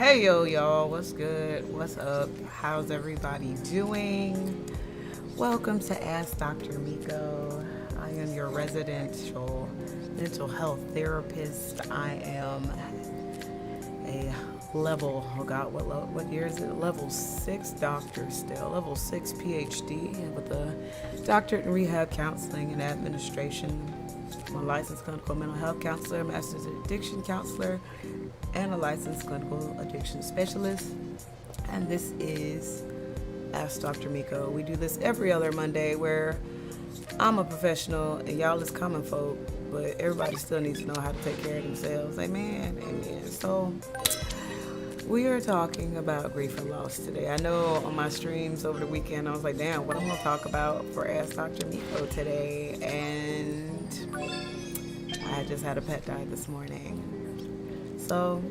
Hey yo, y'all, what's good? What's up? How's everybody doing? Welcome to Ask Dr. MyKo. I am your residential mental health therapist. I am a oh God, what year is it? Level 6 doctor still, level 6 PhD with a doctorate in rehab counseling and administration. I'm a licensed clinical mental health counselor, master's addiction counselor, and a licensed clinical addiction specialist. And this is Ask Dr. MyKo. We do this every other Monday where I'm a professional and y'all is common folk, but everybody still needs to know how to take care of themselves. Amen. Amen. So we are talking about grief and loss today. I know on my streams over the weekend I was like, damn, what I'm gonna talk about for Ask Dr. MyKo today, and I just had a pet die this morning. So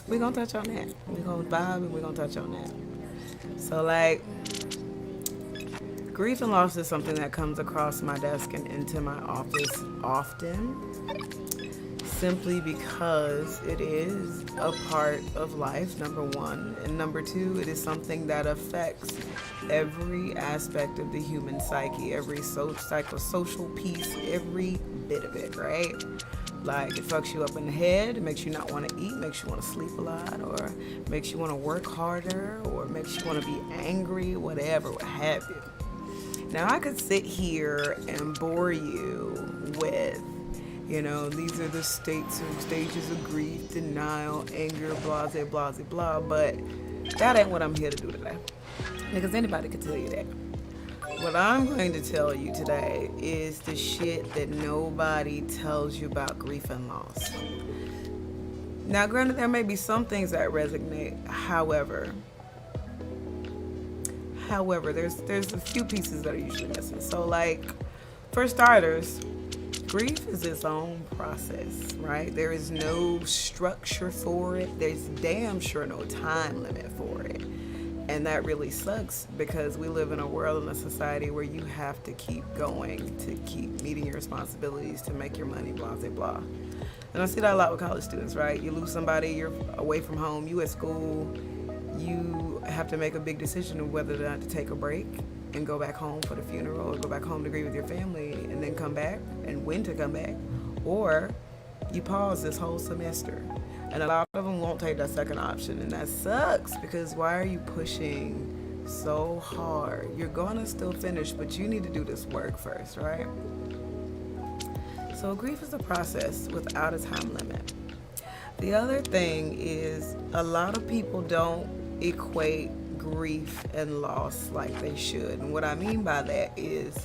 we're gonna touch on that. We're gonna vibe and we're gonna touch on that. So grief and loss is something that comes across my desk and into my office often, simply because it is a part of life, number one. And number two, it is something that affects every aspect of the human psyche, every psychosocial piece, every bit of it, right? Like, it fucks you up in the head, it makes you not want to eat, makes you want to sleep a lot, or makes you want to work harder, or makes you want to be angry, whatever, what have you. Now, I could sit here and bore you with, these are the stages of grief, denial, anger, blah, blah, but that ain't what I'm here to do today. Because anybody could tell you that. What I'm going to tell you today is the shit that nobody tells you about grief and loss. Now, granted, there may be some things that resonate. However, there's a few pieces that are usually missing. So, for starters, grief is its own process, right? There is no structure for it. There's damn sure no time limit for it. And that really sucks because we live in a world and a society where you have to keep going, to keep meeting your responsibilities, to make your money, blah, blah, blah. And I see that a lot with college students, right? You lose somebody, you're away from home, you at school, you have to make a big decision of whether or not to take a break and go back home for the funeral, or go back home to grieve with your family and then come back, and when to come back. Or you pause this whole semester. And a lot of them won't take that second option, and that sucks because why are you pushing so hard? You're gonna still finish, but you need to do this work first, right? So grief is a process without a time limit. The other thing is a lot of people don't equate grief and loss like they should. And what I mean by that is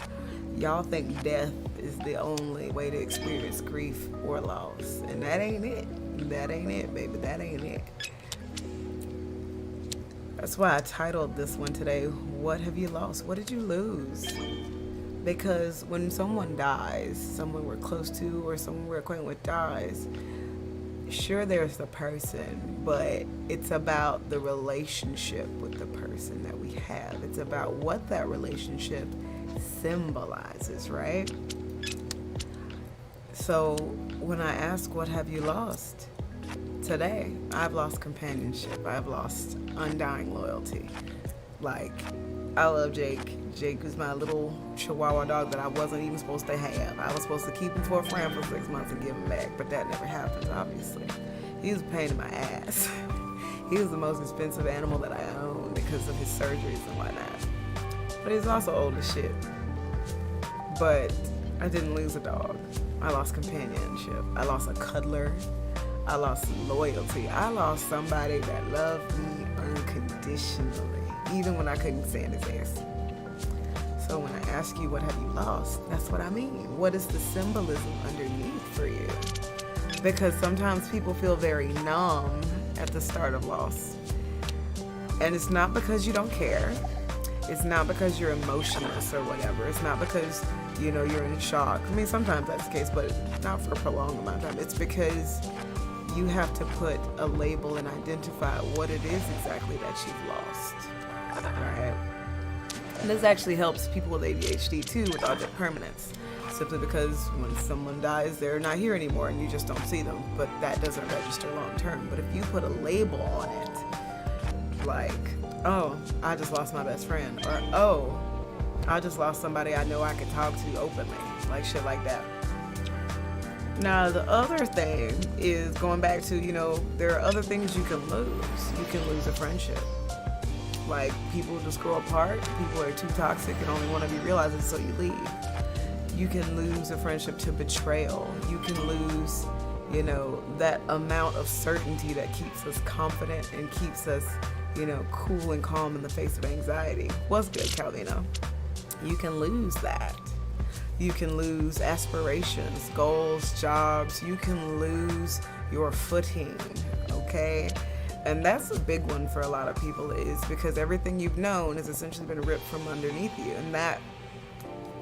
y'all think death is the only way to experience grief or loss, and that ain't it. That ain't it, baby. That ain't it. That's why I titled this one today, What Have You Lost? What did you lose? Because when someone dies, someone we're close to or someone we're acquainted with dies, sure, there's the person, but it's about the relationship with the person that we have. It's about what that relationship symbolizes, right? So when I ask, what have you lost? Today, I've lost companionship. I've lost undying loyalty. I love Jake. Jake was my little Chihuahua dog that I wasn't even supposed to have. I was supposed to keep him for a friend for 6 months and give him back, but that never happened, obviously. He was a pain in my ass. He was the most expensive animal that I owned because of his surgeries and whatnot. But he's also old as shit. But I didn't lose a dog. I lost companionship. I lost a cuddler. I lost loyalty. I lost somebody that loved me unconditionally, even when I couldn't stand his ass. So when I ask you, what have you lost? That's what I mean. What is the symbolism underneath for you? Because sometimes people feel very numb at the start of loss. And it's not because you don't care. It's not because you're emotionless or whatever. It's not because, you're in shock. I mean, sometimes that's the case, but not for a prolonged amount of time. It's because you have to put a label and identify what it is exactly that you've lost, right? And this actually helps people with ADHD too with object permanence, simply because when someone dies, they're not here anymore and you just don't see them, but that doesn't register long term. But if you put a label on it, like, oh, I just lost my best friend, or oh, I just lost somebody I know I could talk to openly, like shit like that. Now, the other thing is going back to, there are other things you can lose. You can lose a friendship. Like, people just grow apart. People are too toxic and only one of you realizes, so you leave. You can lose a friendship to betrayal. You can lose, that amount of certainty that keeps us confident and keeps us, cool and calm in the face of anxiety. What's good, Calvino? You can lose that. You can lose aspirations, goals, jobs. You can lose your footing, okay? And that's a big one for a lot of people, is because everything you've known has essentially been ripped from underneath you. And that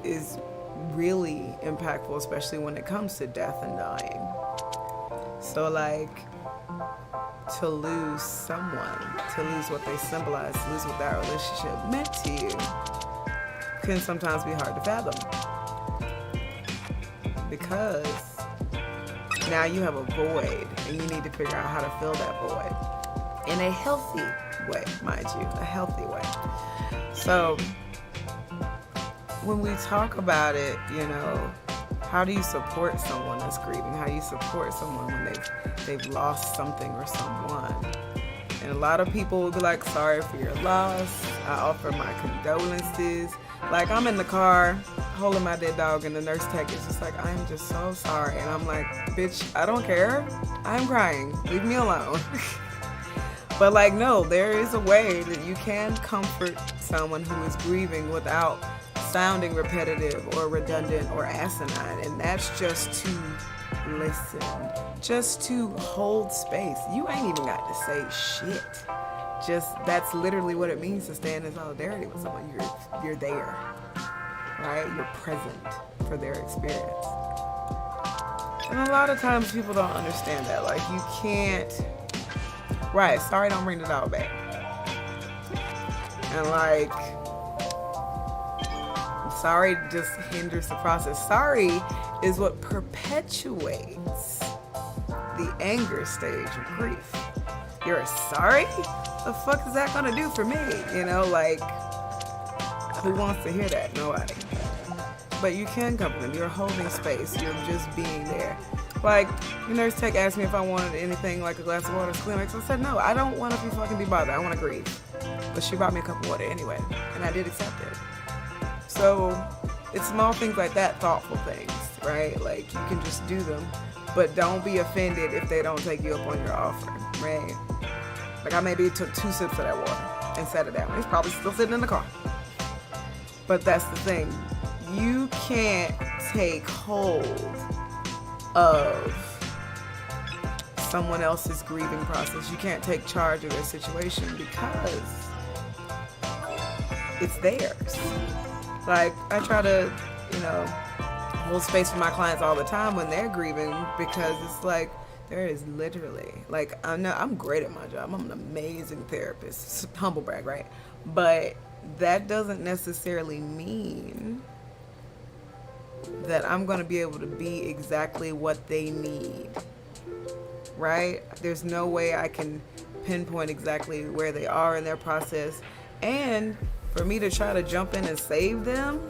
is really impactful, especially when it comes to death and dying. So, like, to lose someone, to lose what they symbolize, to lose what that relationship meant to you, can sometimes be hard to fathom. Because now you have a void and you need to figure out how to fill that void in a healthy way, mind you, a healthy way. So when we talk about it, how do you support someone that's grieving? How do you support someone when they've lost something or someone? And a lot of people will be like, sorry for your loss. I offer my condolences. Like, I'm in the car holding my dead dog and the nurse tech is just like, I am just so sorry. And I'm like, bitch, I don't care. I'm crying. Leave me alone. But like, no, there is a way that you can comfort someone who is grieving without sounding repetitive or redundant or asinine. And that's just to listen, just to hold space. You ain't even got to say shit. Just, that's literally what it means to stand in solidarity with someone. You're there, right? You're present for their experience. And a lot of times people don't understand that. Like, you can't, right, sorry don't bring the dog back. And like, sorry just hinders the process. Sorry is what perpetuates the anger stage of grief. You're sorry? The fuck is that gonna do for me? Like, who wants to hear that? Nobody. But you can comfort them. You're holding space. You're just being there. Like, the nurse tech asked me if I wanted anything like a glass of water, Kleenex. I said, no, I don't want to be fucking be bothered. I want to grieve. But she brought me a cup of water anyway, and I did accept it. So it's small things like that, thoughtful things, right? Like, you can just do them, but don't be offended if they don't take you up on your offer, right? Like, I maybe took 2 sips of that water and set it down. It's probably still sitting in the car. But that's the thing. You can't take hold of someone else's grieving process. You can't take charge of their situation because it's theirs. Like, I try to, hold space for my clients all the time when they're grieving, because it's like, there is literally, like, I know I'm great at my job. I'm an amazing therapist. Humble brag, right? But that doesn't necessarily mean that I'm going to be able to be exactly what they need, right? There's no way I can pinpoint exactly where they are in their process. And for me to try to jump in and save them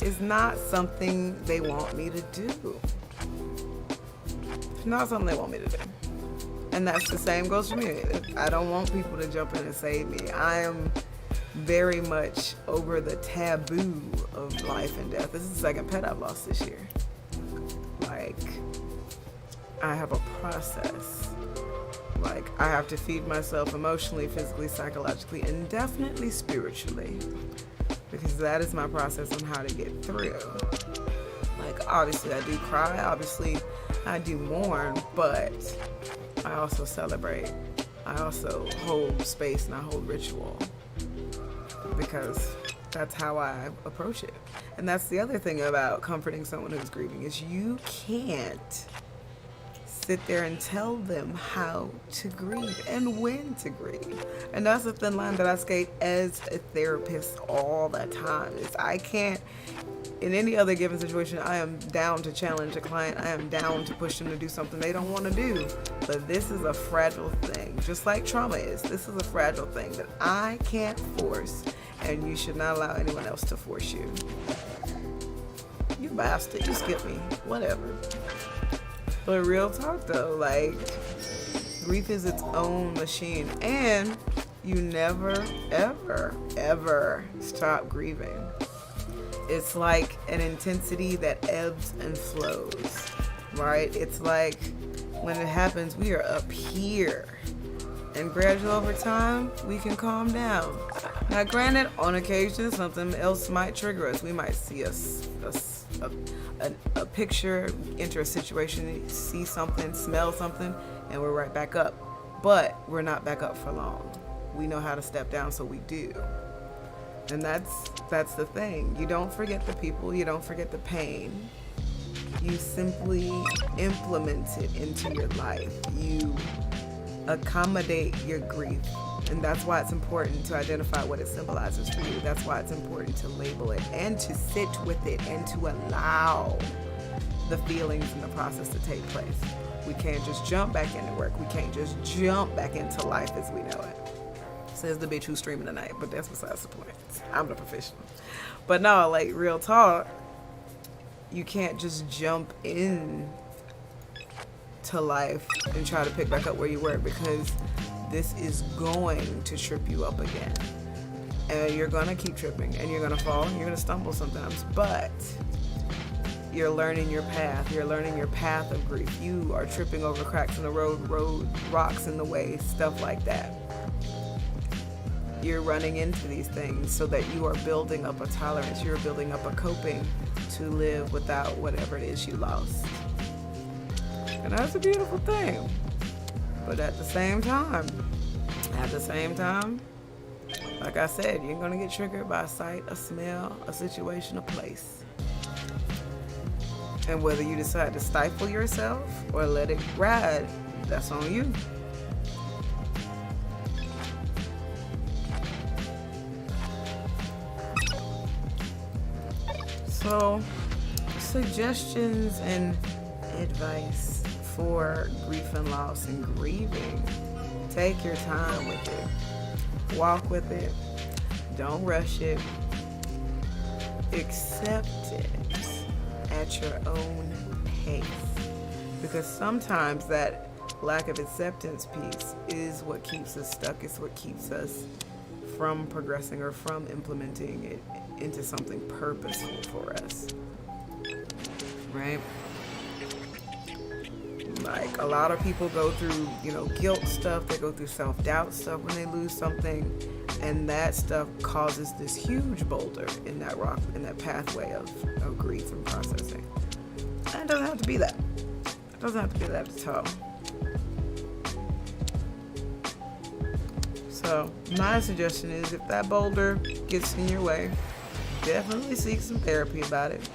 is not something they want me to do. It's not something they want me to do. And that's the same goes for me. I don't want people to jump in and save me. I am very much over the taboo of life and death. This is the second pet I've lost this year. Like, I have a process. Like, I have to feed myself emotionally, physically, psychologically, and definitely spiritually, because that is my process on how to get through. Like, obviously I do cry, obviously I do mourn, but I also celebrate. I also hold space and I hold ritual, because that's how I approach it. And that's the other thing about comforting someone who's grieving, is you can't sit there and tell them how to grieve and when to grieve. And that's the thin line that I skate as a therapist all the time. Is I can't, in any other given situation, I am down to challenge a client. I am down to push them to do something they don't want to do. But this is a fragile thing, just like trauma is. This is a fragile thing that I can't force, and you should not allow anyone else to force you. You bastard, you skipped me. Whatever. But real talk though, like, grief is its own machine, and you never, ever, ever stop grieving. It's like an intensity that ebbs and flows, right? It's like when it happens, we are up here, and gradually over time, we can calm down. Now, granted, on occasion, something else might trigger us. We might see a picture, enter a situation, see something, smell something, and we're right back up. But we're not back up for long. We know how to step down, so we do. And that's the thing. You don't forget the people, you don't forget the pain. You simply implement it into your life. You accommodate your grief. And that's why it's important to identify what it symbolizes for you. That's why it's important to label it and to sit with it and to allow the feelings and the process to take place. We can't just jump back into work. We can't just jump back into life as we know it. Says the bitch who's streaming tonight, but that's besides the point. I'm the professional. But no, like, real talk, you can't just jump in to life and try to pick back up where you were, because this is going to trip you up again. And you're gonna keep tripping, and you're gonna fall, and you're gonna stumble sometimes, but you're learning your path. You're learning your path of grief. You are tripping over cracks in the road, rocks in the way, stuff like that. You're running into these things so that you are building up a tolerance. You're building up a coping to live without whatever it is you lost. And that's a beautiful thing. But at the same time, like I said, you're gonna get triggered by a sight, a smell, a situation, a place. And whether you decide to stifle yourself or let it ride, that's on you. So, suggestions and advice for grief and loss and grieving. Take your time with it. Walk with it. Don't rush it. Accept it at your own pace. Because sometimes that lack of acceptance piece is what keeps us stuck. It's what keeps us from progressing or from implementing it into something purposeful for us, right? Like, a lot of people go through, guilt stuff. They go through self-doubt stuff when they lose something, and that stuff causes this huge boulder in that rock, in that pathway of grief and processing. And it doesn't have to be that. It doesn't have to be that at all. So my suggestion is, if that boulder gets in your way, definitely seek some therapy about it.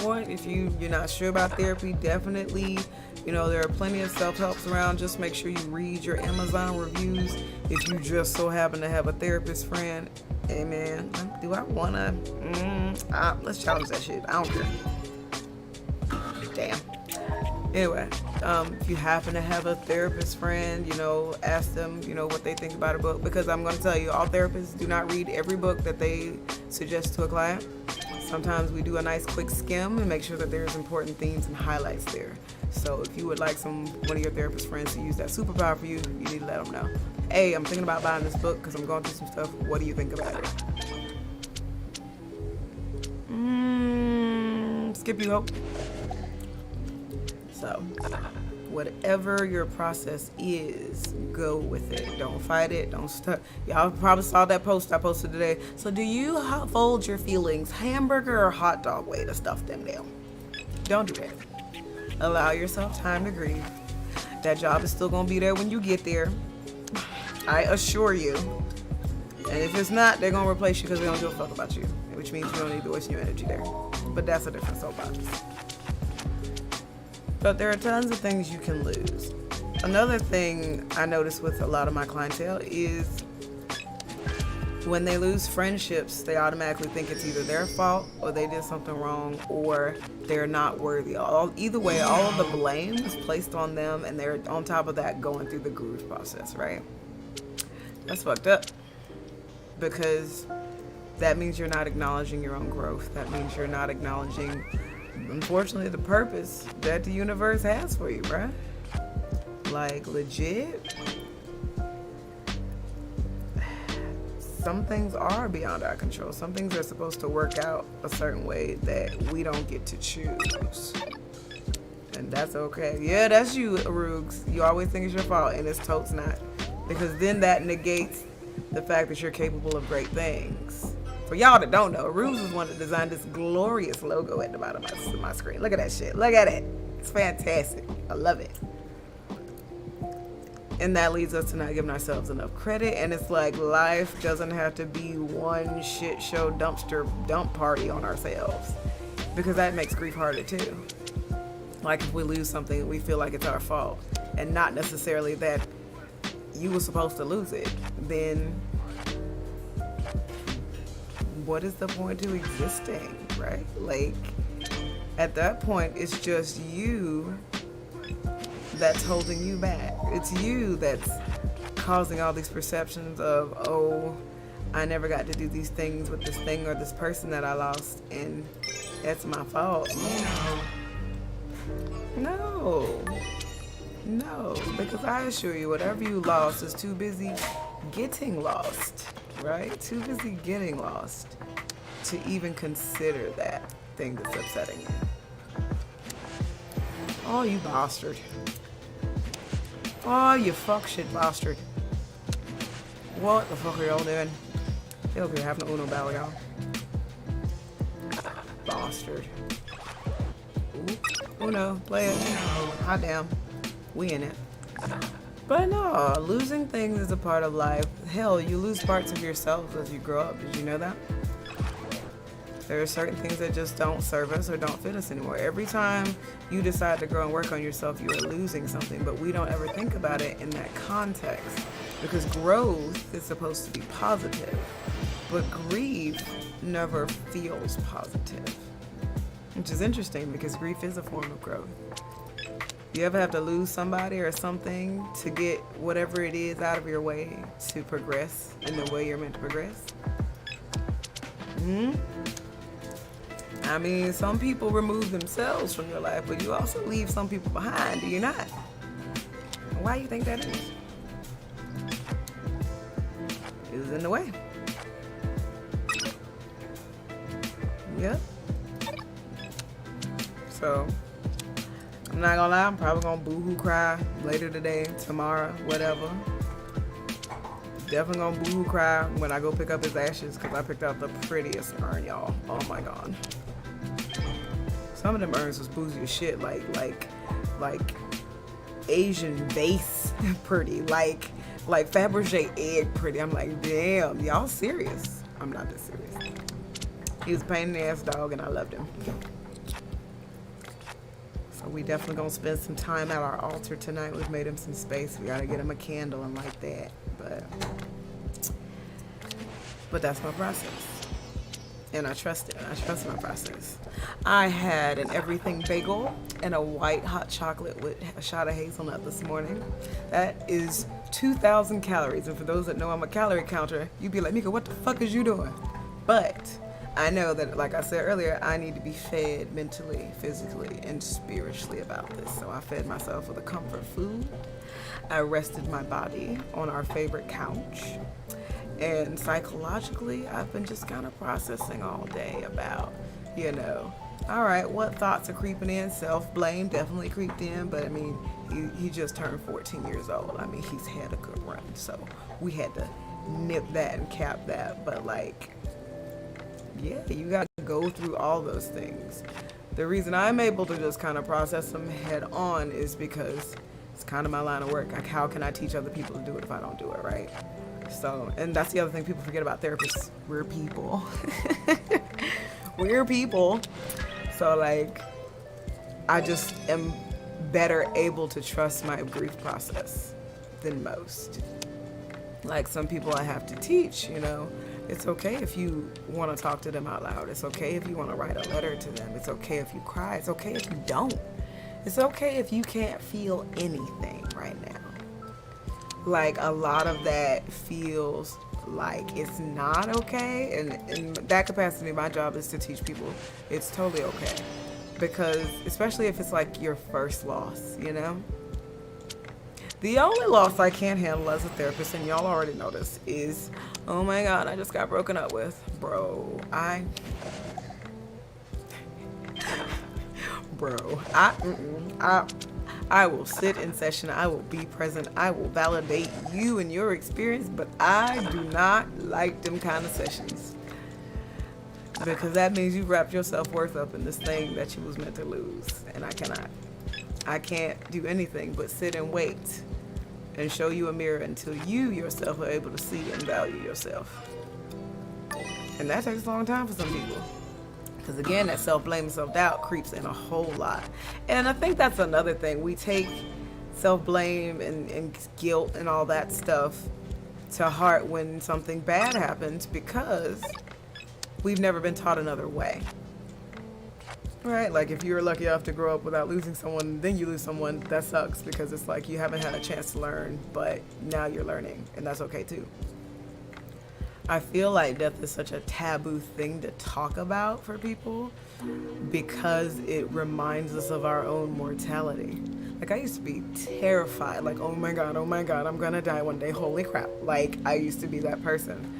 Or if you're not sure about therapy, definitely, there are plenty of self-helps around. Just make sure you read your Amazon reviews. If you just so happen to have a therapist friend, hey man, do I wanna? Let's challenge that shit. I don't care. Damn. Anyway, if you happen to have a therapist friend, ask them, what they think about a book. Because I'm going to tell you, all therapists do not read every book that they suggest to a client. Sometimes we do a nice quick skim and make sure that there's important themes and highlights there. So if you would like one of your therapist friends to use that superpower for you, you need to let them know. Hey, I'm thinking about buying this book because I'm going through some stuff. What do you think about it? Skip you hope. So, whatever your process is, go with it. Don't fight it. Don't stuck. Y'all probably saw that post I posted today. So, do you fold your feelings hamburger or hot dog way to stuff them down? Don't do that. Allow yourself time to grieve. That job is still gonna be there when you get there. I assure you. And if it's not, they're gonna replace you because they don't give a fuck about you, which means you don't need to waste your energy there. But that's a different soapbox. But there are tons of things you can lose. Another thing I notice with a lot of my clientele is when they lose friendships, they automatically think it's either their fault or they did something wrong or they're not worthy. Either way, all of the blame is placed on them, and they're on top of that going through the grief process, right? That's fucked up, because that means you're not acknowledging your own growth. That means you're not acknowledging, unfortunately, the purpose that the universe has for you, bruh. Like, legit. Some things are beyond our control. Some things are supposed to work out a certain way that we don't get to choose. And that's okay. Yeah, that's you, Arugs. You always think it's your fault, and it's totes not. Because then that negates the fact that you're capable of great things. For y'all that don't know, Arugs is one that designed this glorious logo at the bottom of my screen. Look at that shit. Look at it. It's fantastic. I love it. And that leads us to not giving ourselves enough credit. And it's like, life doesn't have to be one shit show dumpster dump party on ourselves, because that makes grief harder too. Like, if we lose something, we feel like it's our fault, and not necessarily that you were supposed to lose it, then what is the point to existing, right? Like, at that point, it's just you that's holding you back. It's you that's causing all these perceptions of, oh, I never got to do these things with this thing or this person that I lost, and that's my fault. No, because I assure you, whatever you lost is too busy getting lost, right? Too busy getting lost to even consider that thing that's upsetting you. Oh, you bastard. Oh, you fuck shit bastard. What the fuck are y'all doing? They hope you're having a Uno battle, y'all. Bastard. Ooh. Uno, play it. Hot damn. We in it. But no, losing things is a part of life. Hell, you lose parts of yourself as you grow up. Did you know that? There are certain things that just don't serve us or don't fit us anymore. Every time you decide to grow and work on yourself, you are losing something, but we don't ever think about it in that context, because growth is supposed to be positive, but grief never feels positive, which is interesting because grief is a form of growth. You ever have to lose somebody or something to get whatever it is out of your way to progress in the way you're meant to progress? I mean, some people remove themselves from your life, but you also leave some people behind, do you not? Why do you think that is? It was in the way. Yep. So, I'm not gonna lie, I'm probably gonna boo-hoo cry later today, tomorrow, whatever. Definitely gonna boo-hoo cry when I go pick up his ashes, because I picked out the prettiest urn, y'all. Oh my god. Some of them urns was boozy as shit, like Asian vase pretty, like Fabergé egg pretty. I'm like, damn, y'all serious? I'm not this serious. He was a pain in the ass dog, and I loved him. So we definitely gonna spend some time at our altar tonight. We've made him some space. We gotta get him a candle and like that. But that's my process. And I trust it. I trust my process. I had an everything bagel and a white hot chocolate with a shot of hazelnut this morning. That is 2,000 calories. And for those that know I'm a calorie counter, you'd be like, Mika, what the fuck is you doing? But I know that, like I said earlier, I need to be fed mentally, physically, and spiritually about this. So I fed myself with a comfort food. I rested my body on our favorite couch. And psychologically, I've been just kind of processing all day about, all right, what thoughts are creeping in? Self-blame definitely creeped in, but I mean, he just turned 14 years old. I mean, he's had a good run, so we had to nip that and cap that. But yeah, you got to go through all those things. The reason I'm able to just kind of process them head on is because it's kind of my line of work. Like, how can I teach other people to do it if I don't do it, right? So, and that's the other thing people forget about therapists. We're people. We're people. So, I just am better able to trust my grief process than most. Like some people I have to teach, you know, it's okay if you want to talk to them out loud. It's okay if you want to write a letter to them. It's okay if you cry. It's okay if you don't. It's okay if you can't feel anything right now. Like a lot of that feels like it's not okay. And in that capacity, my job is to teach people it's totally okay. Because especially if it's like your first loss, you know? The only loss I can't handle as a therapist, and y'all already know this, is, oh my God, I just got broken up with. Bro, I will sit in session, I will be present, I will validate you and your experience, but I do not like them kind of sessions. Because that means you wrapped your self-worth up in this thing that you was meant to lose, and I cannot. I can't do anything but sit and wait and show you a mirror until you yourself are able to see and value yourself. And that takes a long time for some people. Because again, that self-blame and self-doubt creeps in a whole lot. And I think that's another thing. We take self-blame and guilt and all that stuff to heart when something bad happens because we've never been taught another way. Right? Like if you're lucky enough to grow up without losing someone, then you lose someone, that sucks because it's like you haven't had a chance to learn, but now you're learning, and that's okay too. I feel like death is such a taboo thing to talk about for people because it reminds us of our own mortality. Like I used to be terrified, like, oh my God, I'm gonna die one day, holy crap. Like I used to be that person.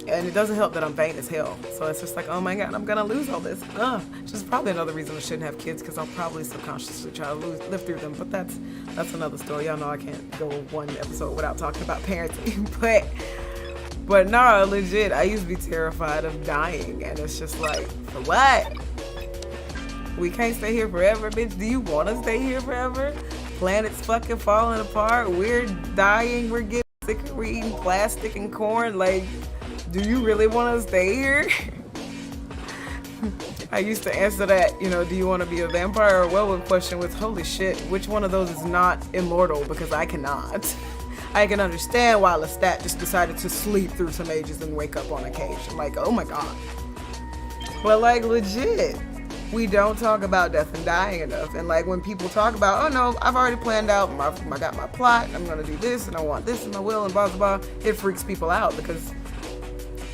And it doesn't help that I'm vain as hell. So it's just like, oh my God, I'm gonna lose all this. Which is probably another reason I shouldn't have kids because I'll probably subconsciously try to live through them. But that's another story. Y'all know I can't go one episode without talking about parenting. But no, legit, I used to be terrified of dying. And it's just like, for what? We can't stay here forever, bitch. Do you want to stay here forever? Planet's fucking falling apart. We're dying. We're getting sicker. We're eating plastic and corn. Like, do you really want to stay here? I used to answer that, you know, do you want to be a vampire or werewolf question with, holy shit, which one of those is not immortal? Because I cannot. I can understand why Lestat just decided to sleep through some ages and wake up on occasion. Like, oh my God. But like, legit, we don't talk about death and dying enough. And like when people talk about, oh no, I've already planned out, I got my plot, I'm going to do this, and I want this in my will, and blah, blah, blah, it freaks people out because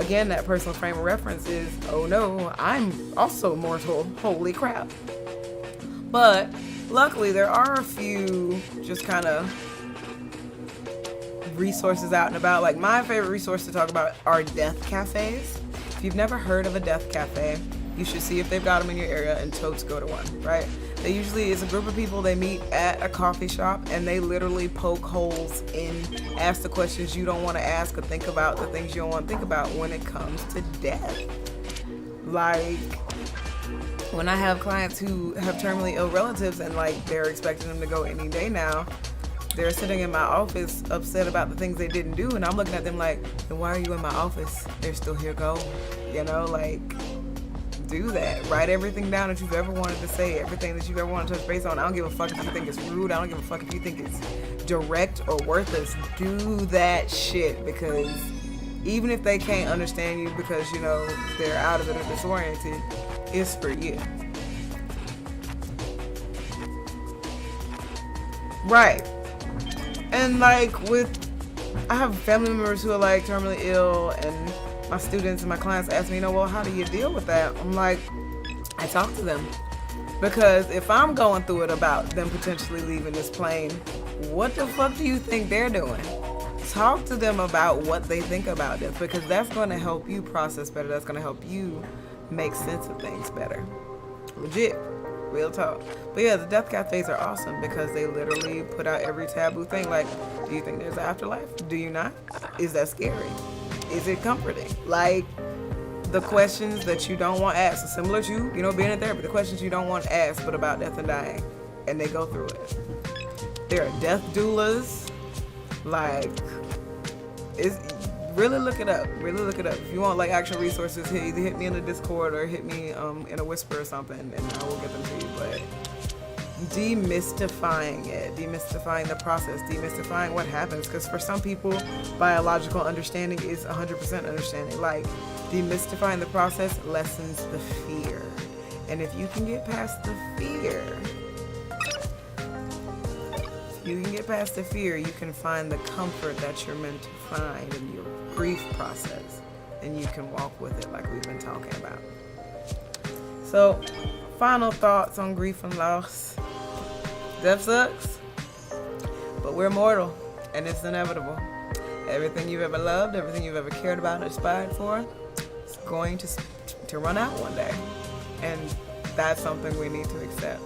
again, that personal frame of reference is, oh no, I'm also mortal. Holy crap. But luckily, there are a few just kind of resources out and about. Like my favorite resource to talk about are death cafes. If you've never heard of a death cafe, you should see if they've got them in your area and totes go to one, right? They usually, it's a group of people, they meet at a coffee shop and they literally poke holes in, ask the questions you don't want to ask or think about the things you don't want to think about when it comes to death. Like, when I have clients who have terminally ill relatives and like they're expecting them to go any day now, they're sitting in my office upset about the things they didn't do, and I'm looking at them like, then why are you in my office? They're still here, go. You know, like, do that. Write everything down that you've ever wanted to say, everything that you've ever wanted to touch base on. I don't give a fuck if you think it's rude. I don't give a fuck if you think it's direct or worthless. Do that shit, because even if they can't understand you because, you know, they're out of it or disoriented, it's for you. Right. And like I have family members who are like terminally ill, and my students and my clients ask me, you know, well, how do you deal with that? I'm like, I talk to them. Because if I'm going through it about them potentially leaving this plane, what the fuck do you think they're doing? Talk to them about what they think about this, because that's going to help you process better. That's going to help you make sense of things better. Legit. Real talk. But yeah, the death cafes are awesome because they literally put out every taboo thing. Like, do you think there's an afterlife? Do you not? Is that scary? Is it comforting? Like, the questions that you don't want asked, similar to, you know, being in therapy, the questions you don't want asked, but about death and dying, and they go through it. There are death doulas. Like, it's really look it up. Really look it up. If you want like actual resources, either hit me in the Discord or hit me in a whisper or something, and I will get them to you. But demystifying it, demystifying the process, demystifying what happens. Because for some people, biological understanding is 100% understanding. Like, demystifying the process lessens the fear. And if you can get past the fear, you can find the comfort that you're meant to find in your grief process. And you can walk with it like we've been talking about. So, final thoughts on grief and loss. Death sucks, but we're mortal, and it's inevitable. Everything you've ever loved, everything you've ever cared about and aspired for, is going to run out one day. And that's something we need to accept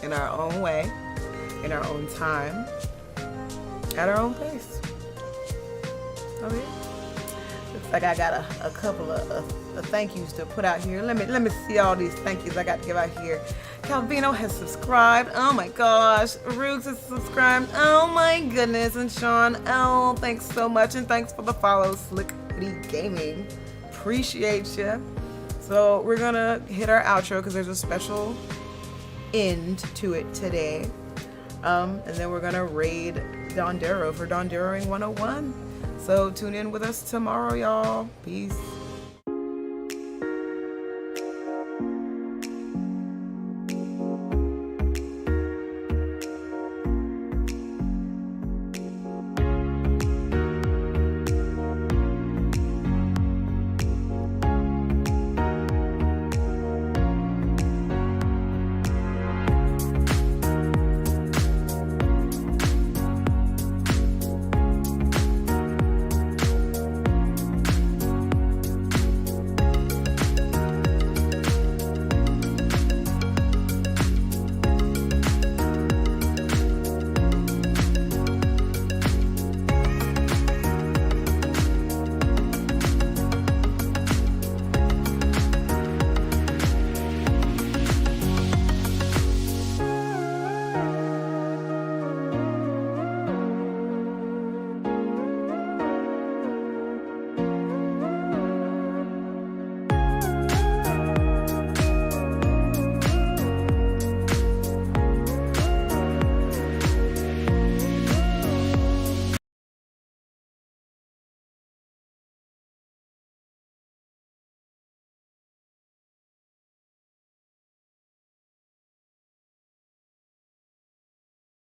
in our own way, in our own time, at our own pace. Oh yeah. Looks like I got a couple of thank yous to put out here. Let me see all these thank yous I got to give out here. Calvino has subscribed. Oh my gosh. Roogs has subscribed. Oh my goodness. And Sean L, thanks so much. And thanks for the follow, Slick Hoodie Gaming. Appreciate you. So we're gonna hit our outro because there's a special end to it today. And then we're gonna raid Dondero for Donderoing 101. So tune in with us tomorrow, y'all. Peace.